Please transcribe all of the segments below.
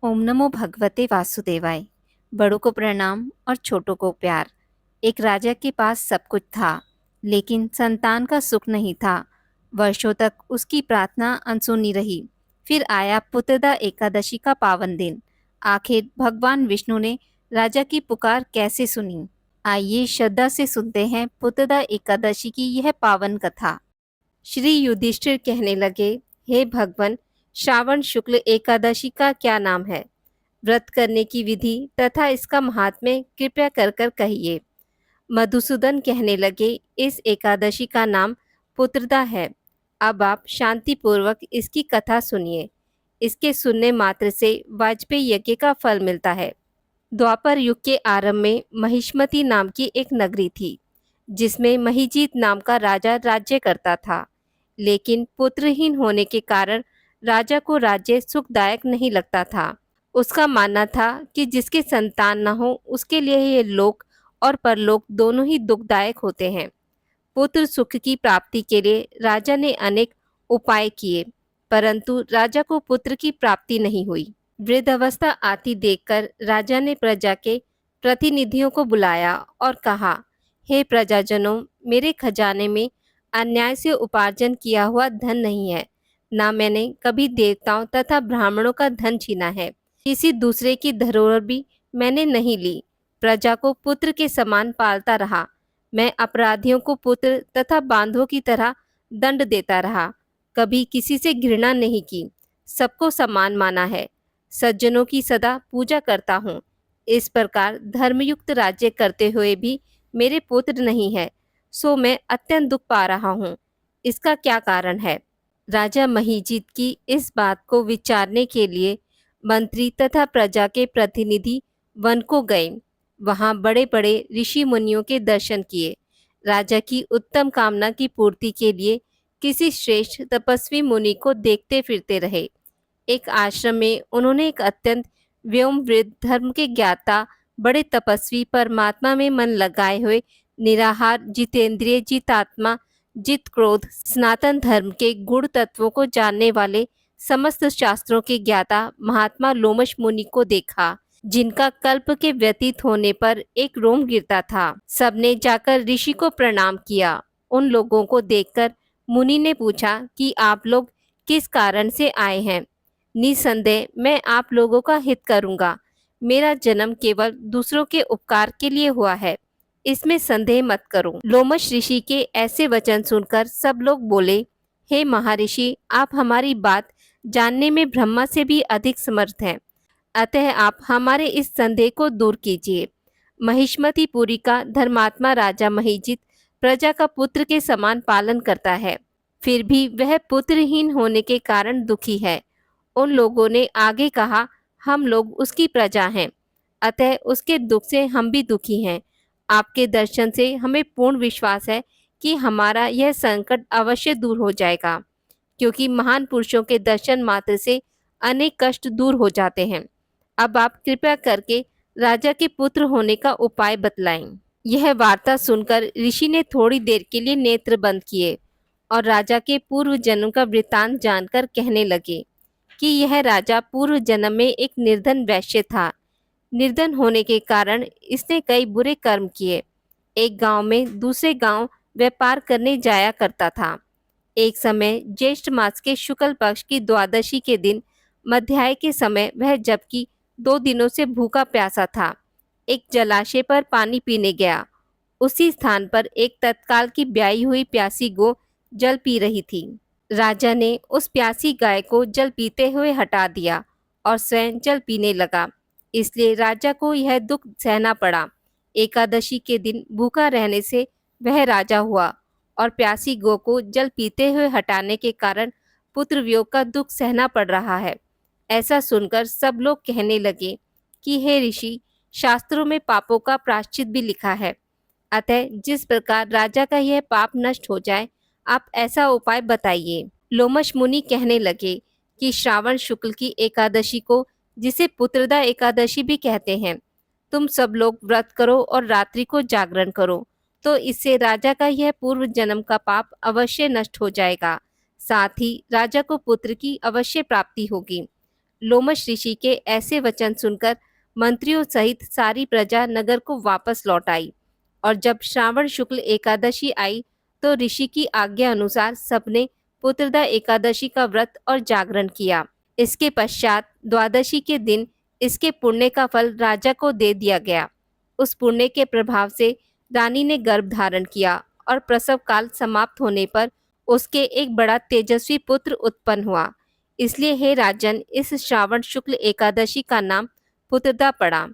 ओम नमो भगवते वासुदेवाय। बड़ों को प्रणाम और छोटों को प्यार। एक राजा के पास सब कुछ था, लेकिन संतान का सुख नहीं था। वर्षों तक उसकी प्रार्थना अनसुनी रही। फिर आया पुत्रदा एकादशी का पावन दिन। आखिर भगवान विष्णु ने राजा की पुकार कैसे सुनी? आइए श्रद्धा से सुनते हैं पुत्रदा एकादशी की यह पावन कथा। श्री युधिष्ठिर कहने लगे, हे भगवान, श्रावण शुक्ल एकादशी का क्या नाम है? व्रत करने की विधि तथा इसका महात्म्य कृपया कर कर कहिए। मधुसूदन कहने लगे, इस एकादशी का नाम पुत्रदा है। अब आप शांति पूर्वक इसकी कथा सुनिए। इसके सुनने मात्र से वाजपेयी यज्ञ का फल मिलता है। द्वापर युग के आरंभ में महिष्मती नाम की एक नगरी थी, जिसमें महीजीत नाम का राजा राज्य करता था। लेकिन पुत्रहीन होने के कारण राजा को राज्य सुखदायक नहीं लगता था। उसका मानना था कि जिसके संतान न हो उसके लिए ये लोक और परलोक दोनों ही दुखदायक होते हैं। पुत्र सुख की प्राप्ति के लिए राजा ने अनेक उपाय किए, परंतु राजा को पुत्र की प्राप्ति नहीं हुई। वृद्धावस्था आती देखकर राजा ने प्रजा के प्रतिनिधियों को बुलाया और कहा, हे प्रजाजनों, मेरे खजाने में अन्याय से उपार्जन किया हुआ धन नहीं है। ना मैंने कभी देवताओं तथा ब्राह्मणों का धन छीना है। किसी दूसरे की धरोहर भी मैंने नहीं ली। प्रजा को पुत्र के समान पालता रहा। मैं अपराधियों को पुत्र तथा बांधों की तरह दंड देता रहा। कभी किसी से घृणा नहीं की, सबको समान माना है। सज्जनों की सदा पूजा करता हूँ। इस प्रकार धर्मयुक्त राज्य करते हुए भी मेरे पुत्र नहीं है, सो मैं अत्यंत दुख पा रहा हूँ। इसका क्या कारण है? राजा महीजीत की इस बात को विचारने के लिए मंत्री तथा प्रजा के प्रतिनिधि वन को गए। वहां बड़े बड़े ऋषि मुनियों के दर्शन किए। राजा की उत्तम कामना की पूर्ति के लिए किसी श्रेष्ठ तपस्वी मुनि को देखते फिरते रहे। एक आश्रम में उन्होंने एक अत्यंत व्योमवृद्ध धर्म के ज्ञाता, बड़े तपस्वी, परमात्मा में मन लगाए हुए, निराहार, जितेंद्रिय, जितात्मा, जित क्रोध, सनातन धर्म के गुण तत्वों को जानने वाले, समस्त शास्त्रों के ज्ञाता महात्मा लोमश मुनि को देखा, जिनका कल्प के व्यतीत होने पर एक रोम गिरता था। सबने जाकर ऋषि को प्रणाम किया। उन लोगों को देखकर मुनि ने पूछा कि आप लोग किस कारण से आए हैं? निसंदेह मैं आप लोगों का हित करूंगा। मेरा जन्म केवल दूसरों के उपकार के लिए हुआ है, इसमें संदेह मत करो। लोमश ऋषि के ऐसे वचन सुनकर सब लोग बोले, हे महर्षि, आप हमारी बात जानने में ब्रह्मा से भी अधिक समर्थ हैं, अतः आप हमारे इस संदेह को दूर कीजिए। महिष्मतीपुरी का धर्मात्मा राजा महीजित प्रजा का पुत्र के समान पालन करता है, फिर भी वह पुत्रहीन होने के कारण दुखी है। उन लोगों ने आगे कहा, हम लोग उसकी प्रजा हैं, अतः उसके दुख से हम भी दुखी हैं। आपके दर्शन से हमें पूर्ण विश्वास है कि हमारा यह संकट अवश्य दूर हो जाएगा, क्योंकि महान पुरुषों के दर्शन मात्र से अनेक कष्ट दूर हो जाते हैं। अब आप कृपया करके राजा के पुत्र होने का उपाय बतलाएं। यह वार्ता सुनकर ऋषि ने थोड़ी देर के लिए नेत्र बंद किए और राजा के पूर्व जन्म का वृतांत जानकर कहने लगे कि यह राजा पूर्व जन्म में एक निर्धन वैश्य था। निर्धन होने के कारण इसने कई बुरे कर्म किए। एक गांव में दूसरे गांव व्यापार करने जाया करता था। एक समय ज्येष्ठ मास के शुक्ल पक्ष की द्वादशी के दिन मध्याह्न के समय वह, जबकि 2 दिनों से भूखा प्यासा था, एक जलाशय पर पानी पीने गया। उसी स्थान पर एक तत्काल की ब्याई हुई प्यासी गौ जल पी रही थी। राजा ने उस प्यासी गाय को जल पीते हुए हटा दिया और स्वयं जल पीने लगा। इसलिए राजा को यह दुख सहना पड़ा। एकादशी के दिन भूखा रहने से वह राजा हुआ और प्यासी गौ को जल पीते हुए हटाने के कारण पुत्र वियोग का दुख सहना पड़ रहा है। ऐसा सुनकर सब लोग कहने लगे कि हे ऋषि, शास्त्रों में पापों का प्रायश्चित भी लिखा है, अतः जिस प्रकार राजा का यह पाप नष्ट हो जाए, आप ऐसा उपाय बताइए। लोमश मुनि कहने लगे कि श्रावण शुक्ल की एकादशी को, जिसे पुत्रदा एकादशी भी कहते हैं, तुम सब लोग व्रत करो और रात्रि को जागरण करो, तो इससे राजा का यह पूर्व जन्म का पाप अवश्य नष्ट हो जाएगा। साथ ही राजा को पुत्र की अवश्य प्राप्ति होगी। लोमश ऋषि के ऐसे वचन सुनकर मंत्रियों सहित सारी प्रजा नगर को वापस लौट आई और जब श्रावण शुक्ल एकादशी आई तो ऋषि की आज्ञा अनुसार सबने पुत्रदा एकादशी का व्रत और जागरण किया। इसके पश्चात द्वादशी के दिन इसके पुण्य का फल राजा को दे दिया गया। उस पुण्य के प्रभाव से रानी ने गर्भ धारण किया और प्रसव काल समाप्त होने पर उसके एक बड़ा तेजस्वी पुत्र उत्पन्न हुआ। इसलिए हे राजन, इस श्रावण शुक्ल एकादशी का नाम पुत्रदा पड़ा।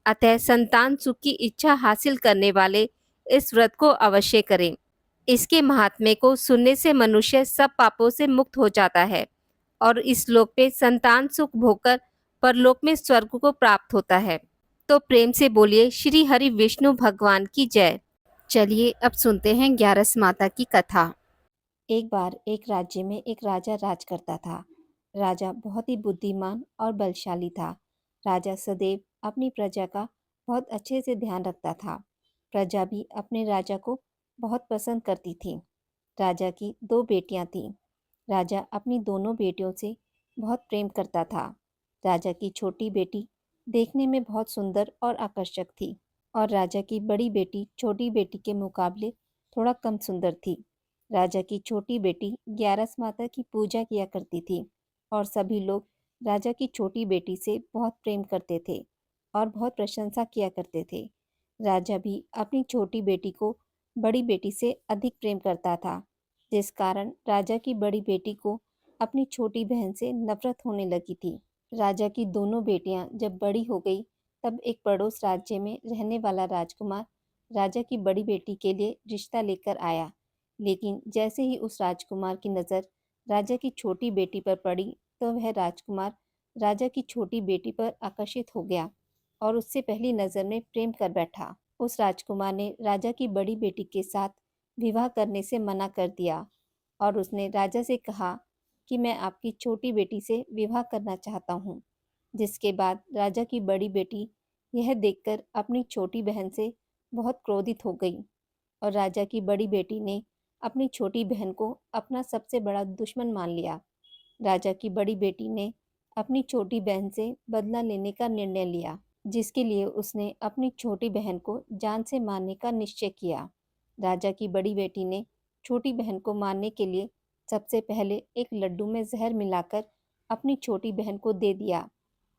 अतः संतान सुख की इच्छा हासिल करने वाले इस व्रत को अवश्य करें। इसके महात्म्य को सुनने से मनुष्य सब पापों से मुक्त हो जाता है और इस लोक में संतान सुख भोगकर परलोक में स्वर्ग को प्राप्त होता है। तो प्रेम से बोलिए श्री हरि विष्णु भगवान की जय। चलिए अब सुनते हैं ग्यारस माता की कथा। एक बार एक राज्य में एक राजा राज करता था। राजा बहुत ही बुद्धिमान और बलशाली था। राजा सदैव अपनी प्रजा का बहुत अच्छे से ध्यान रखता था। प्रजा भी अपने राजा को बहुत पसंद करती थी। राजा की दो बेटियां थीं। राजा अपनी दोनों बेटियों से बहुत प्रेम करता था। राजा की छोटी बेटी देखने में बहुत सुंदर और आकर्षक थी और राजा की बड़ी बेटी छोटी बेटी के मुकाबले थोड़ा कम सुंदर थी। राजा की छोटी बेटी ग्यारस माता की पूजा किया करती थी और सभी लोग राजा की छोटी बेटी से बहुत प्रेम करते थे और बहुत प्रशंसा किया करते थे। राजा भी अपनी छोटी बेटी को बड़ी बेटी से अधिक प्रेम करता था, जिस कारण राजा की बड़ी बेटी को अपनी छोटी बहन से नफरत होने लगी थी। राजा की दोनों बेटियां जब बड़ी हो गई तब एक पड़ोस राज्य में रहने वाला राजकुमार राजा की बड़ी बेटी के लिए रिश्ता लेकर आया। लेकिन जैसे ही उस राजकुमार की नज़र राजा की छोटी बेटी पर पड़ी तो वह राजकुमार राजा की छोटी बेटी पर आकर्षित हो गया और उससे पहली नज़र में प्रेम कर बैठा। उस राजकुमार ने राजा की बड़ी बेटी के साथ विवाह करने से मना कर दिया और उसने राजा से कहा कि मैं आपकी छोटी बेटी से विवाह करना चाहता हूँ। जिसके बाद राजा की बड़ी बेटी यह देखकर अपनी छोटी बहन से बहुत क्रोधित हो गई और राजा की बड़ी बेटी ने अपनी छोटी बहन को अपना सबसे बड़ा दुश्मन मान लिया। राजा की बड़ी बेटी ने अपनी छोटी बहन से बदला लेने का निर्णय लिया, जिसके लिए उसने अपनी छोटी बहन को जान से मारने का निश्चय किया। राजा की बड़ी बेटी ने छोटी बहन को मारने के लिए सबसे पहले एक लड्डू में जहर मिलाकर अपनी छोटी बहन को दे दिया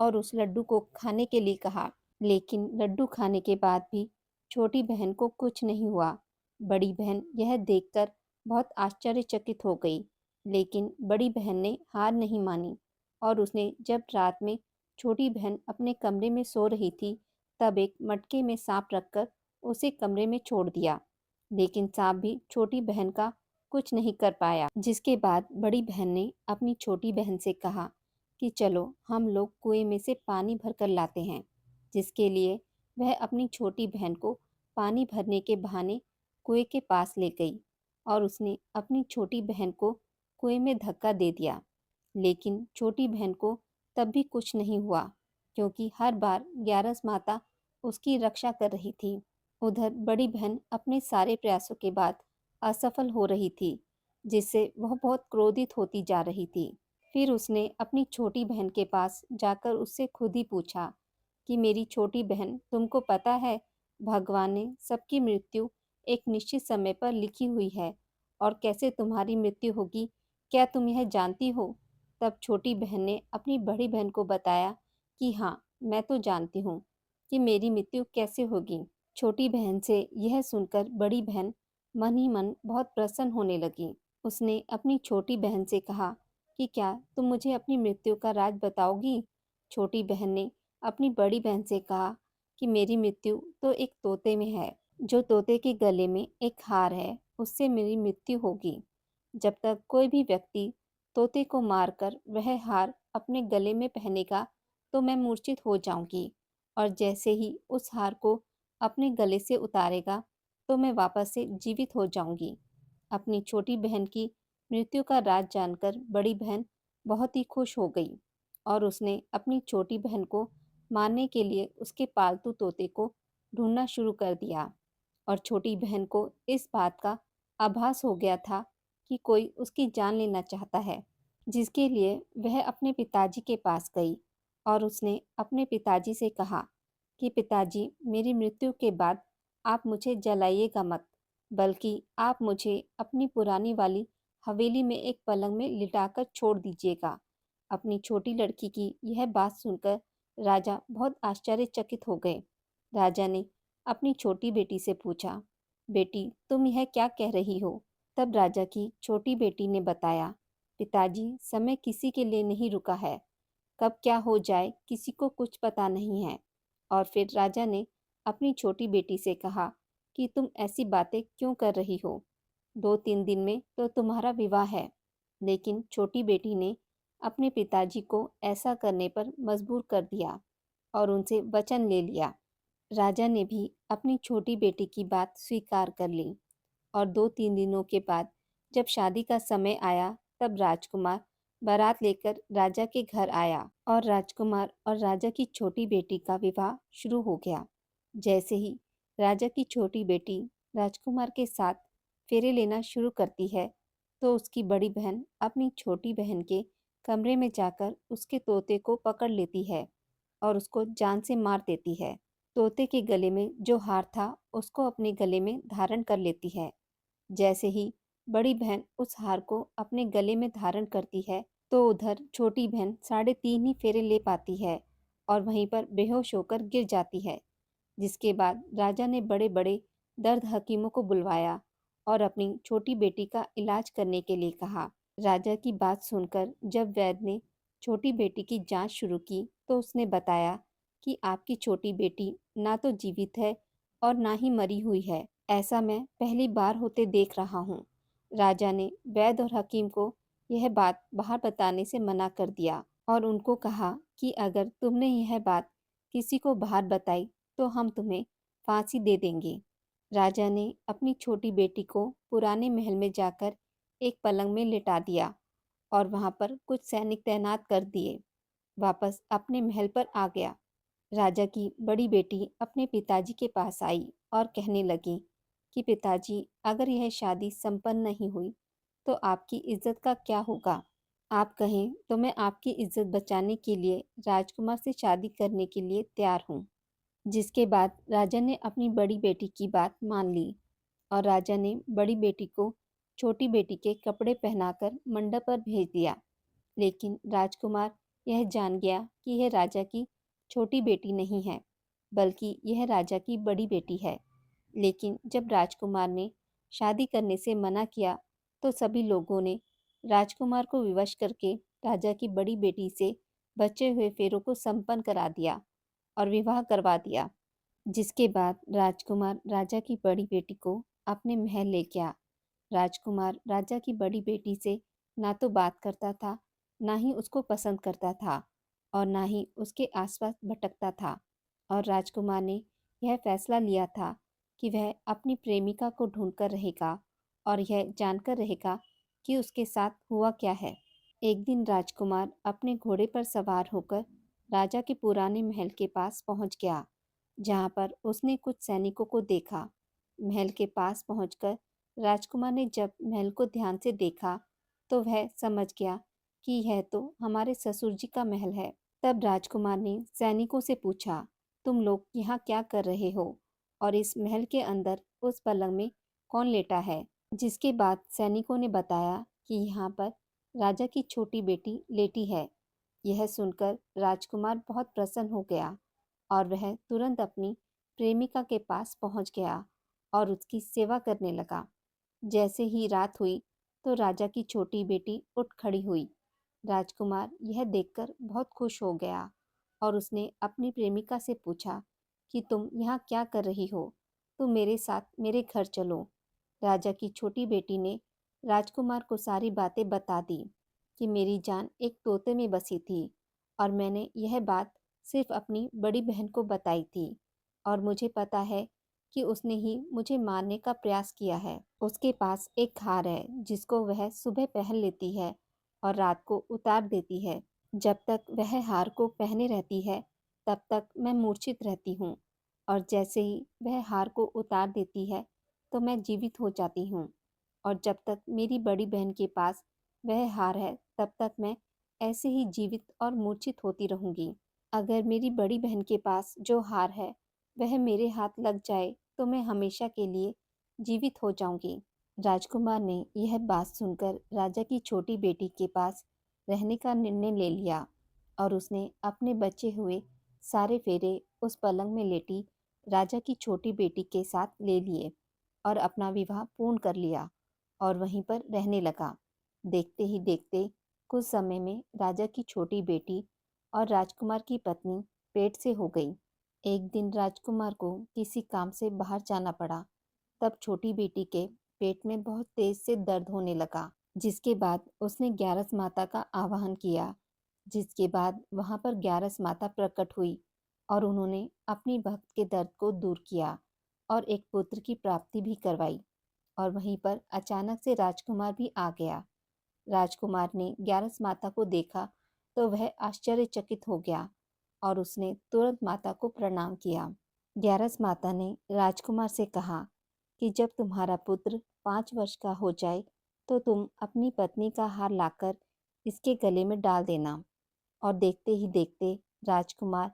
और उस लड्डू को खाने के लिए कहा। लेकिन लड्डू खाने के बाद भी छोटी बहन को कुछ नहीं हुआ। बड़ी बहन यह देखकर बहुत आश्चर्यचकित हो गई, लेकिन बड़ी बहन ने हार नहीं मानी और उसने जब रात में छोटी बहन अपने कमरे में सो रही थी तब एक मटके में सांप रखकर उसे कमरे में छोड़ दिया। लेकिन सांप भी छोटी बहन का कुछ नहीं कर पाया। जिसके बाद बड़ी बहन ने अपनी छोटी बहन से कहा कि चलो हम लोग कुएं में से पानी भरकर लाते हैं। जिसके लिए वह अपनी छोटी बहन को पानी भरने के बहाने कुएं के पास ले गई और उसने अपनी छोटी बहन को कुएं में धक्का दे दिया। लेकिन छोटी बहन को तब भी कुछ नहीं हुआ, क्योंकि हर बार ग्यारस माता उसकी रक्षा कर रही थी। उधर बड़ी बहन अपने सारे प्रयासों के बाद असफल हो रही थी, जिससे वह बहुत क्रोधित होती जा रही थी। फिर उसने अपनी छोटी बहन के पास जाकर उससे खुद ही पूछा कि मेरी छोटी बहन, तुमको पता है भगवान ने सबकी मृत्यु एक निश्चित समय पर लिखी हुई है और कैसे तुम्हारी मृत्यु होगी, क्या तुम यह जानती हो? तब छोटी बहन ने अपनी बड़ी बहन को बताया कि हाँ, मैं तो जानती हूँ कि मेरी मृत्यु कैसे होगी। छोटी बहन से यह सुनकर बड़ी बहन मन ही मन बहुत प्रसन्न होने लगी। उसने अपनी छोटी बहन से कहा कि क्या तुम मुझे अपनी मृत्यु का राज बताओगी? छोटी बहन ने अपनी बड़ी बहन से कहा कि मेरी मृत्यु तो एक तोते में है। जो तोते के गले में एक हार है, उससे मेरी मृत्यु होगी। जब तक कोई भी व्यक्ति तोते को मारकर वह हार अपने गले में पहनेगा तो मैं मूर्छित हो जाऊंगी और जैसे ही उस हार को अपने गले से उतारेगा तो मैं वापस से जीवित हो जाऊंगी। अपनी छोटी बहन की मृत्यु का राज जानकर बड़ी बहन बहुत ही खुश हो गई और उसने अपनी छोटी बहन को मारने के लिए उसके पालतू तोते को ढूंढना शुरू कर दिया और छोटी बहन को इस बात का आभास हो गया था कि कोई उसकी जान लेना चाहता है, जिसके लिए वह अपने पिताजी के पास गई और उसने अपने पिताजी से कहा कि पिताजी, मेरी मृत्यु के बाद आप मुझे जलाइएगा मत, बल्कि आप मुझे अपनी पुरानी वाली हवेली में एक पलंग में लिटाकर छोड़ दीजिएगा। अपनी छोटी लड़की की यह बात सुनकर राजा बहुत आश्चर्यचकित हो गए। राजा ने अपनी छोटी बेटी से पूछा, बेटी, तुम यह क्या कह रही हो? तब राजा की छोटी बेटी ने बताया, पिताजी, समय किसी के लिए नहीं रुका है। कब क्या हो जाए किसी को कुछ पता नहीं है। और फिर राजा ने अपनी छोटी बेटी से कहा कि तुम ऐसी बातें क्यों कर रही हो? 2-3 दिन में तो तुम्हारा विवाह है। लेकिन छोटी बेटी ने अपने पिताजी को ऐसा करने पर मजबूर कर दिया और उनसे वचन ले लिया। राजा ने भी अपनी छोटी बेटी की बात स्वीकार कर ली और 2-3 दिनों के बाद जब शादी का समय आया, तब राजकुमार बारात लेकर राजा के घर आया और राजकुमार और राजा की छोटी बेटी का विवाह शुरू हो गया। जैसे ही राजा की छोटी बेटी राजकुमार के साथ फेरे लेना शुरू करती है, तो उसकी बड़ी बहन अपनी छोटी बहन के कमरे में जाकर उसके तोते को पकड़ लेती है और उसको जान से मार देती है। तोते के गले में जो हार था, उसको अपने गले में धारण कर लेती है। जैसे ही बड़ी बहन उस हार को अपने गले में धारण करती है, तो उधर छोटी बहन 3.5 ही फेरे ले पाती है और वहीं पर बेहोश होकर गिर जाती है। जिसके बाद राजा ने बड़े बड़े दर्द हकीमों को बुलवाया और अपनी छोटी बेटी का इलाज करने के लिए कहा। राजा की बात सुनकर जब वैद्य ने छोटी बेटी की जांच शुरू की, तो उसने बताया कि आपकी छोटी बेटी ना तो जीवित है और ना ही मरी हुई है। ऐसा मैं पहली बार होते देख रहा हूँ। राजा ने वैद्य और हकीम को यह बात बाहर बताने से मना कर दिया और उनको कहा कि अगर तुमने यह बात किसी को बाहर बताई तो हम तुम्हें फांसी दे देंगे। राजा ने अपनी छोटी बेटी को पुराने महल में जाकर एक पलंग में लिटा दिया और वहां पर कुछ सैनिक तैनात कर दिए। वापस अपने महल पर आ गया। राजा की बड़ी बेटी अपने पिताजी के पास आई और कहने लगी कि पिताजी, अगर यह शादी संपन्न नहीं हुई तो आपकी इज्जत का क्या होगा? आप कहें तो मैं आपकी इज्जत बचाने के लिए राजकुमार से शादी करने के लिए तैयार हूँ। जिसके बाद राजा ने अपनी बड़ी बेटी की बात मान ली और राजा ने बड़ी बेटी को छोटी बेटी के कपड़े पहनाकर मंडप पर भेज दिया। लेकिन राजकुमार यह जान गया कि यह राजा की छोटी बेटी नहीं है, बल्कि यह राजा की बड़ी बेटी है। लेकिन जब राजकुमार ने शादी करने से मना किया, तो सभी लोगों ने राजकुमार को विवश करके राजा की बड़ी बेटी से बचे हुए फेरों को संपन्न करा दिया और विवाह करवा दिया। जिसके बाद राजकुमार राजा की बड़ी बेटी को अपने महल ले गया। राजकुमार राजा की बड़ी बेटी से ना तो बात करता था, ना ही उसको पसंद करता था और ना ही उसके आसपास भटकता था। और राजकुमार ने यह फैसला लिया था कि वह अपनी प्रेमिका को ढूंढकर रहेगा और यह जानकर रहेगा कि उसके साथ हुआ क्या है। एक दिन राजकुमार अपने घोड़े पर सवार होकर राजा के पुराने महल के पास पहुंच गया, जहां पर उसने कुछ सैनिकों को देखा। महल के पास पहुंचकर राजकुमार ने जब महल को ध्यान से देखा, तो वह समझ गया कि यह तो हमारे ससुर जी का महल है। तब राजकुमार ने सैनिकों से पूछा, तुम लोग यहाँ क्या कर रहे हो और इस महल के अंदर उस पलंग में कौन लेटा है? जिसके बाद सैनिकों ने बताया कि यहाँ पर राजा की छोटी बेटी लेटी है। यह सुनकर राजकुमार बहुत प्रसन्न हो गया और वह तुरंत अपनी प्रेमिका के पास पहुंच गया और उसकी सेवा करने लगा। जैसे ही रात हुई, तो राजा की छोटी बेटी उठ खड़ी हुई। राजकुमार यह देखकर बहुत खुश हो गया और उसने अपनी प्रेमिका से पूछा कि तुम यहाँ क्या कर रही हो? तुम मेरे साथ मेरे घर चलो। राजा की छोटी बेटी ने राजकुमार को सारी बातें बता दी कि मेरी जान एक तोते में बसी थी और मैंने यह बात सिर्फ अपनी बड़ी बहन को बताई थी और मुझे पता है कि उसने ही मुझे मारने का प्रयास किया है। उसके पास एक हार है जिसको वह सुबह पहन लेती है और रात को उतार देती है। जब तक वह हार को पहने रहती है, तब तक मैं मूर्छित रहती हूँ और जैसे ही वह हार को उतार देती है, तो मैं जीवित हो जाती हूँ। और जब तक मेरी बड़ी बहन के पास वह हार है, तब तक मैं ऐसे ही जीवित और मूर्छित होती रहूंगी। अगर मेरी बड़ी बहन के पास जो हार है वह मेरे हाथ लग जाए तो मैं हमेशा के लिए जीवित हो जाऊंगी। राजकुमार ने यह बात सुनकर राजा की छोटी बेटी के पास रहने का निर्णय ले लिया और उसने अपने बचे हुए सारे फेरे उस पलंग में लेटी राजा की छोटी बेटी के साथ ले लिए और अपना विवाह पूर्ण कर लिया और वहीं पर रहने लगा। देखते ही देखते कुछ समय में राजा की छोटी बेटी और राजकुमार की पत्नी पेट से हो गई। एक दिन राजकुमार को किसी काम से बाहर जाना पड़ा। तब छोटी बेटी के पेट में बहुत तेज से दर्द होने लगा, जिसके बाद उसने ग्यारस माता का आवाहन किया। जिसके बाद वहां पर ग्यारस माता प्रकट हुई और उन्होंने अपनी भक्त के दर्द को दूर किया और एक पुत्र की प्राप्ति भी करवाई। और वहीं पर अचानक से राजकुमार भी आ गया। राजकुमार ने ग्यारस माता को देखा तो वह आश्चर्यचकित हो गया और उसने तुरंत माता को प्रणाम किया। ग्यारस माता ने राजकुमार से कहा कि जब तुम्हारा पुत्र 5 वर्ष का हो जाए तो तुम अपनी पत्नी का हार लाकर इसके गले में डाल देना। और देखते ही देखते राजकुमार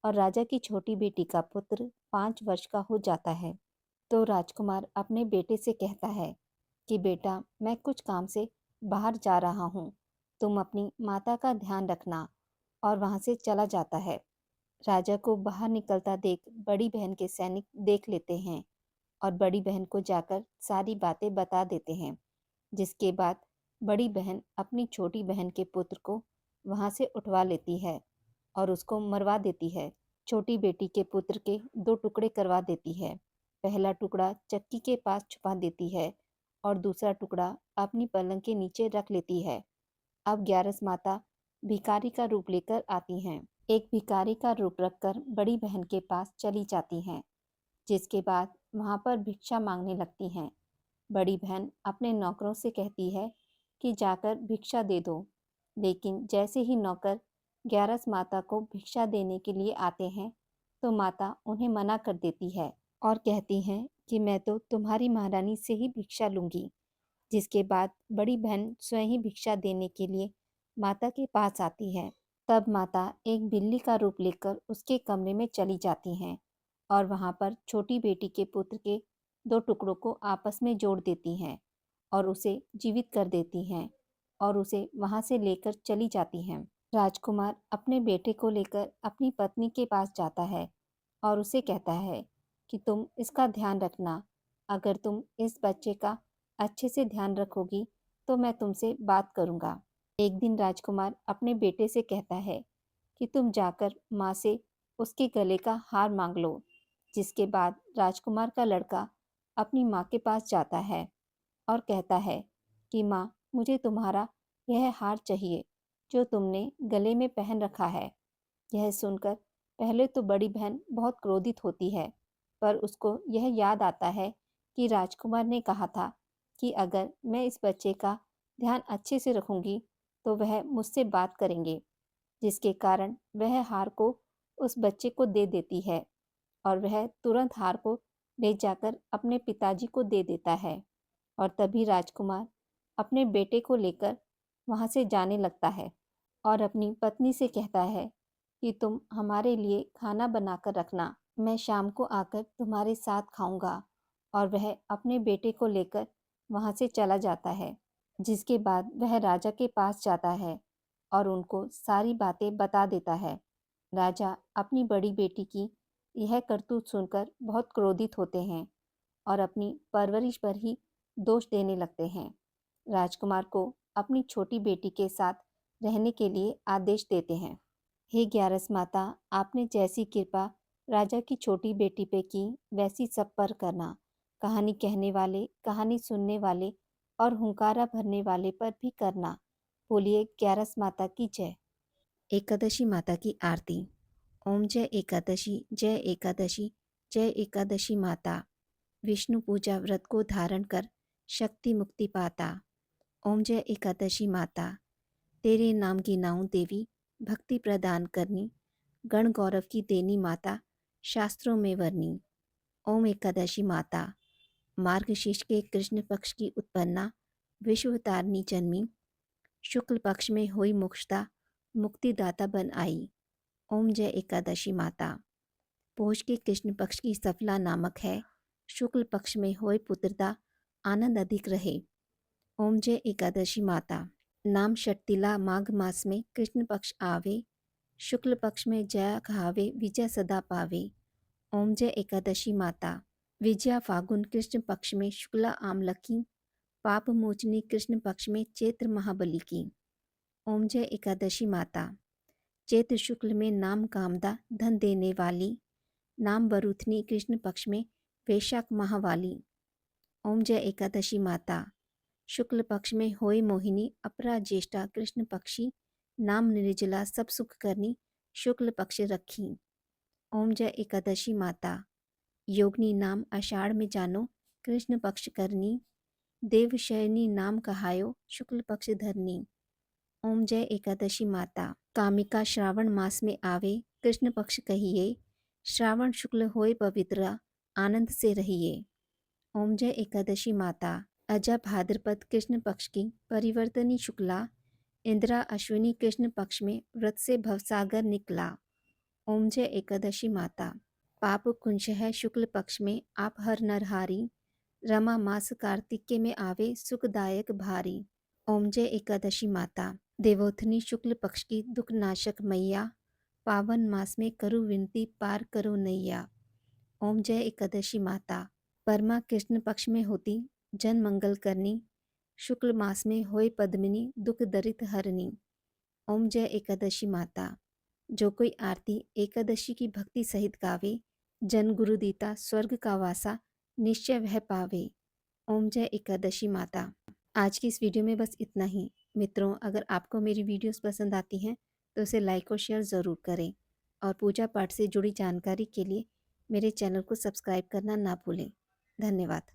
और राजा की छोटी बेटी का पुत्र 5 वर्ष का हो जाता है। तो राजकुमार अपने बेटे से कहता है कि बेटा, मैं कुछ काम से बाहर जा रहा हूँ, तुम अपनी माता का ध्यान रखना। और वहां से चला जाता है। राजा को बाहर निकलता देख बड़ी बहन के सैनिक देख लेते हैं और बड़ी बहन को जाकर सारी बातें बता देते हैं। जिसके बाद बड़ी बहन अपनी छोटी बहन के पुत्र को वहां से उठवा लेती है और उसको मरवा देती है। छोटी बेटी के पुत्र के 2 टुकड़े करवा देती है। पहला टुकड़ा चक्की के पास छुपा देती है और दूसरा टुकड़ा अपनी पलंग के नीचे रख लेती है। अब ग्यारस माता भिखारी का रूप लेकर आती हैं। एक भिखारी का रूप रखकर बड़ी बहन के पास चली जाती हैं। जिसके बाद वहां पर भिक्षा मांगने लगती हैं। बड़ी बहन अपने नौकरों से कहती है कि जाकर भिक्षा दे दो। लेकिन जैसे ही नौकर ग्यारस माता को भिक्षा देने के लिए आते हैं तो माता उन्हें मना कर देती है और कहती हैं कि मैं तो तुम्हारी महारानी से ही भिक्षा लूंगी। जिसके बाद बड़ी बहन स्वयं ही भिक्षा देने के लिए माता के पास आती है। तब माता एक बिल्ली का रूप लेकर उसके कमरे में चली जाती हैं और वहां पर छोटी बेटी के पुत्र के 2 टुकड़ों को आपस में जोड़ देती हैं और उसे जीवित कर देती हैं और उसे वहां से लेकर चली जाती हैं। राजकुमार अपने बेटे को लेकर अपनी पत्नी के पास जाता है और उसे कहता है कि तुम इसका ध्यान रखना। अगर तुम इस बच्चे का अच्छे से ध्यान रखोगी तो मैं तुमसे बात करूंगा। एक दिन राजकुमार अपने बेटे से कहता है कि तुम जाकर माँ से उसके गले का हार मांग लो। जिसके बाद राजकुमार का लड़का अपनी माँ के पास जाता है और कहता है कि माँ, मुझे तुम्हारा यह हार चाहिए जो तुमने गले में पहन रखा है। यह सुनकर पहले तो बड़ी बहन बहुत क्रोधित होती है, पर उसको यह याद आता है कि राजकुमार ने कहा था कि अगर मैं इस बच्चे का ध्यान अच्छे से रखूंगी तो वह मुझसे बात करेंगे। जिसके कारण वह हार को उस बच्चे को दे देती है और वह तुरंत हार को ले जाकर अपने पिताजी को दे देता है। और तभी राजकुमार अपने बेटे को लेकर वहां से जाने लगता है और अपनी पत्नी से कहता है कि तुम हमारे लिए खाना बनाकर रखना, मैं शाम को आकर तुम्हारे साथ खाऊंगा। और वह अपने बेटे को लेकर वहां से चला जाता है। जिसके बाद वह राजा के पास जाता है और उनको सारी बातें बता देता है। राजा अपनी बड़ी बेटी की यह करतूत सुनकर बहुत क्रोधित होते हैं और अपनी परवरिश पर ही दोष देने लगते हैं। राजकुमार को अपनी छोटी बेटी के साथ रहने के लिए आदेश देते हैं। हे ग्यारस माता, आपने जैसी कृपा राजा की छोटी बेटी पे की वैसी सब पर करना। कहानी कहने वाले, कहानी सुनने वाले और हुंकारा भरने वाले पर भी करना। बोलिए ग्यारस माता की जय। एकादशी माता की आरती। ओम जय एकादशी, जय एकादशी, जय एकादशी माता। विष्णु पूजा व्रत को धारण कर शक्ति मुक्ति पाता। ओम जय एकादशी माता। तेरे नाम की नाऊं देवी, भक्ति प्रदान करनी, गण गौरव की देनी माता, शास्त्रों में वर्णी। ओम एकादशी माता। मार्गशीर्ष के कृष्ण पक्ष की उत्पन्ना, विश्वतारिणी जन्मी, शुक्ल पक्ष में हुई मोक्षदा, मुक्तिदाता बन आई। ओम जय एकादशी माता। पौष के कृष्ण पक्ष की सफला नामक है। शुक्ल पक्ष में होए पुत्रदा, आनंद अधिक रहे। ओम जय एकादशी माता। नाम षटतिला माघ मास में कृष्ण पक्ष आवे। शुक्ल पक्ष में जया कहावे, विजय सदा पावे। ओम जय एकादशी माता। विजया फागुन कृष्ण पक्ष में शुक्ला आमलकी। पाप मोचनी कृष्ण पक्ष में चैत्र महाबली की। ओम जय एकादशी माता। चैत्र शुक्ल में नाम कामदा, धन देने वाली। नाम बरूथनी कृष्ण पक्ष में वैशाख महावाली। ओम जय एकादशी माता। शुक्ल पक्ष में होए मोहिनी, अपरा ज्येष्ठा कृष्ण पक्षी। नाम निर्जला सब सुख करनी, शुक्ल पक्ष रखी। ओम जय एकादशी माता। योगनी नाम आषाढ़ में जानो, कृष्ण पक्ष करनी। देवशयनी नाम कहायो, शुक्ल पक्ष धरनी। ओम जय एकादशी माता। कामिका श्रावण मास में आवे, कृष्ण पक्ष कहिए। श्रावण शुक्ल होए पवित्र, आनंद से रहिए। ओम जय एकादशी माता। अजा भाद्रपद कृष्ण पक्ष की परिवर्तनी शुक्ला। इंद्रा अश्विनी कृष्ण पक्ष में व्रत से भवसागर निकला। ओम जय एकादशी माता। पाप कुंश है शुक्ल पक्ष में आप हर नरहारी। रमा मास कार्तिक में आवे, सुखदायक भारी। ओम जय एकादशी माता। देवोत्थनी शुक्ल पक्ष की दुख नाशक मैया। पावन मास में करो विनती, पार करो नैया। ओम जय एकादशी माता। परमा कृष्ण पक्ष में होती, जन मंगल करनी। शुक्ल मास में होए पद्मिनी, दुख दरित हरनी। ओम जय एकादशी माता। जो कोई आरती एकादशी की भक्ति सहित गावे, जन गुरु दीता स्वर्ग का वासा, निश्चय वह पावे। ओम जय एकादशी माता। आज की इस वीडियो में बस इतना ही। मित्रों, अगर आपको मेरी वीडियोस पसंद आती हैं तो उसे लाइक और शेयर ज़रूर करें और पूजा पाठ से जुड़ी जानकारी के लिए मेरे चैनल को सब्सक्राइब करना ना भूलें। धन्यवाद।